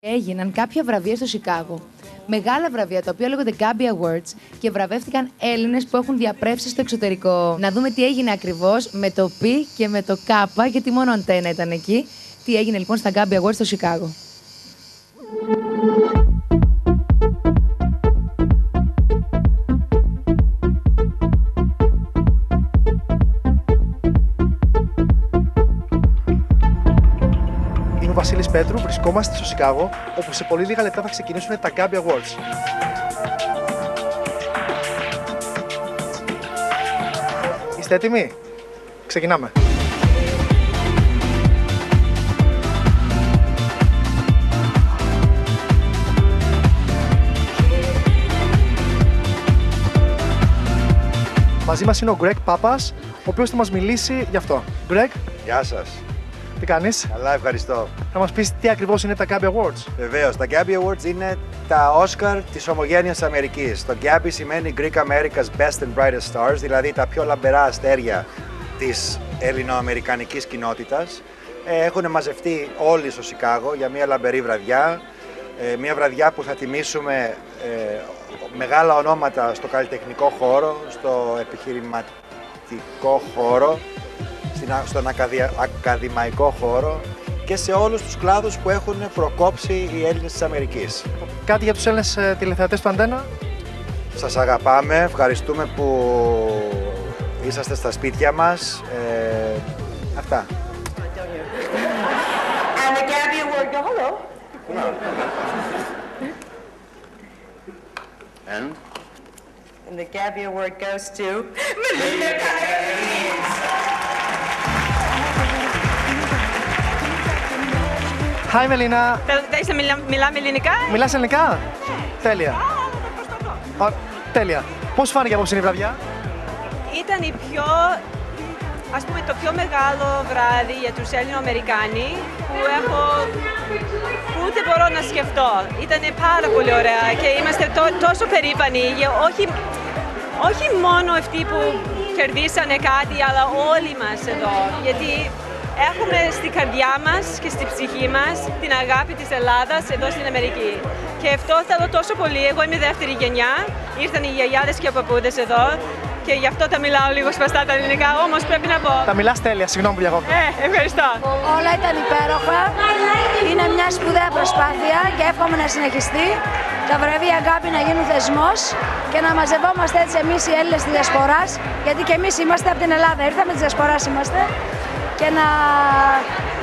Έγιναν κάποια βραβεία στο Σικάγο. Μεγάλα βραβεία τα οποία λέγονται Gabby Awards και βραβεύτηκαν Έλληνες που έχουν διαπρέψει στο εξωτερικό. Να δούμε τι έγινε ακριβώς με το P και με το K, γιατί μόνο αντένα ήταν εκεί. Τι έγινε λοιπόν στα Gabby Awards στο Σικάγο. Είμαι ο Βασίλης Πέτρου, βρισκόμαστε στο Σικάγο, όπου σε πολύ λίγα λεπτά θα ξεκινήσουν τα Gabby Awards. Είστε έτοιμοι? Ξεκινάμε. Μαζί μας είναι ο Greg Papas, ο οποίος θα μας μιλήσει γι' αυτό. Greg. Γεια σας. Τι κάνεις? Καλά, ευχαριστώ. Θα μας πεις τι ακριβώς είναι τα Gabby Awards. Βεβαίως, τα Gabby Awards είναι τα Oscar της ομογένειας Αμερικής. Το Gabby σημαίνει Greek America's Best and Brightest Stars, δηλαδή τα πιο λαμπερά αστέρια της ελληνοαμερικανικής κοινότητας. Έχουν μαζευτεί όλοι στο Σικάγο για μια λαμπερή βραδιά. Μια βραδιά που θα τιμήσουμε μεγάλα ονόματα στο καλλιτεχνικό χώρο, στο επιχειρηματικό χώρο, στον ακαδημαϊκό χώρο και σε όλους τους κλάδους που έχουν προκόψει οι Έλληνες της Αμερικής. Κάτι για τους Έλληνες τηλεθεατές του Αντένα. Σας αγαπάμε, ευχαριστούμε που είσαστε στα σπίτια μας. Αυτά. And the Gabby Award, hello. And the Gabby Award goes to Melina Kaelins. Hi Melina. Μιλάμε ελληνικά. Μιλάς ελληνικά? Τέλεια. Τέλεια. Πώς φάνηκε απόψε η βραδιά? Ήταν το πιο μεγάλο βράδυ για τους Έλληνο-Αμερικάνοι που δεν μπορώ να σκεφτώ. Ήταν πάρα πολύ ωραία και είμαστε τόσο περήφανοι, όχι μόνο αυτοί που κερδίσανε κάτι, αλλά όλοι μας εδώ. Γιατί έχουμε στην καρδιά μας και στη ψυχή μας την αγάπη της Ελλάδας εδώ στην Αμερική. Και αυτό θέλω τόσο πολύ. Εγώ είμαι δεύτερη γενιά, ήρθαν οι γιαγιάδες και οι παππούδες εδώ. Και γι' αυτό τα μιλάω λίγο σπαστά τα ελληνικά, όμως πρέπει να πω. Τα μιλάς τέλεια, συγγνώμη που διακόπτω. Ευχαριστώ. Όλα ήταν υπέροχα. Είναι μια σπουδαία προσπάθεια και εύχομαι να συνεχιστεί. Τα βραβεία Gabby να γίνουν θεσμός και να μαζευόμαστε έτσι εμείς οι Έλληνες της Διασποράς, γιατί και εμείς είμαστε από την Ελλάδα. Ήρθαμε της Διασποράς είμαστε. Και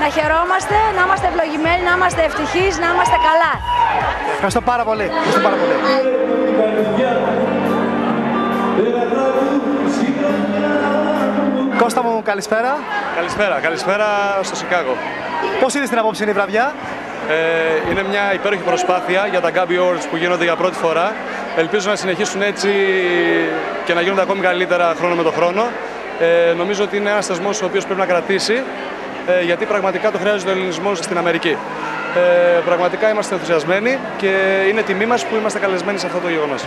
να χαιρόμαστε, να είμαστε ευλογημένοι, να είμαστε ευτυχείς, να είμαστε καλά. Ευχαριστώ πάρα πολύ. Ευχαριστώ πάρα πολύ. Κώστα μου, καλησπέρα. Καλησπέρα στο Σικάγο. Πώς είδες την απόψινή βραδιά? Είναι μια υπέροχη προσπάθεια για τα Gabby Awards που γίνονται για πρώτη φορά. Ελπίζω να συνεχίσουν έτσι και να γίνονται ακόμη καλύτερα χρόνο με το χρόνο. Νομίζω ότι είναι ένας θεσμός ο οποίος πρέπει να κρατήσει, γιατί πραγματικά το χρειάζεται ο ελληνισμός στην Αμερική. Πραγματικά είμαστε ενθουσιασμένοι και είναι τιμή μας που είμαστε καλεσμένοι σε αυτό το γεγονός.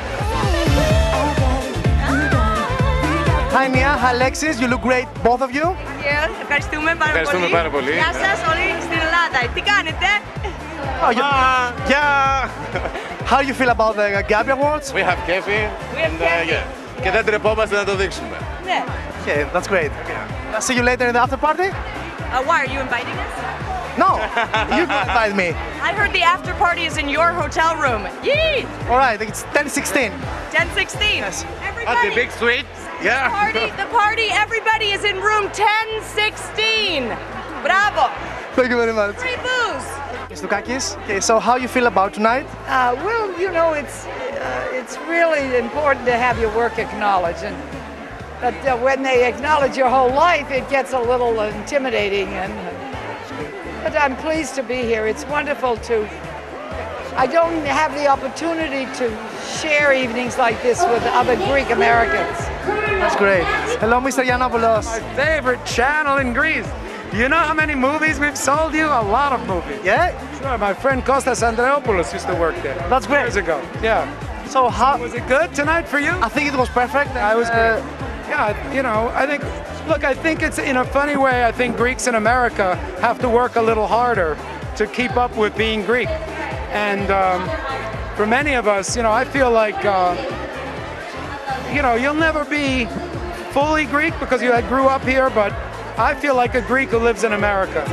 Hi Nia, hi Alexis, you look great, both of you. Ευχαριστούμε πάρα πολύ. Γεια σας όλοι στην Ελλάδα. Τι κάνετε? How do you feel about the Gabby Awards? We have Kefi. Και δεν τρεπόμαστε να το δείξουμε. Ναι. Okay, that's great. I'll see you later in the after party. Why are you inviting us? No, you can invite me. I heard the after party is in your hotel room. Yee! All right, it's 10:16. 1016. Yes. Everybody. At the big suite. Yeah. The party, everybody is in room 1016. Bravo. Thank you very much. Free booze. Mr. Kakis, okay, so how you feel about tonight? Well, you know, it's really important to have your work acknowledged, but when they acknowledge your whole life, it gets a little intimidating. But I'm pleased to be here. It's wonderful I don't have the opportunity to share evenings like this with other Greek Americans. That's great. Hello, Mr. Yiannopoulos. My favorite channel in Greece. Do you know how many movies we've sold you? A lot of movies. Yeah? Sure, my friend Kostas Andreopoulos used to work there. That's great. Years ago, yeah. So how... Was it good tonight for you? I think it was perfect. I was great. Yeah, you know, I think it's in a funny way, I think Greeks in America have to work a little harder to keep up with being Greek. And for many of us, you know, I feel like, you know, you'll never be fully Greek because you grew up here, but I feel like a Greek who lives in America.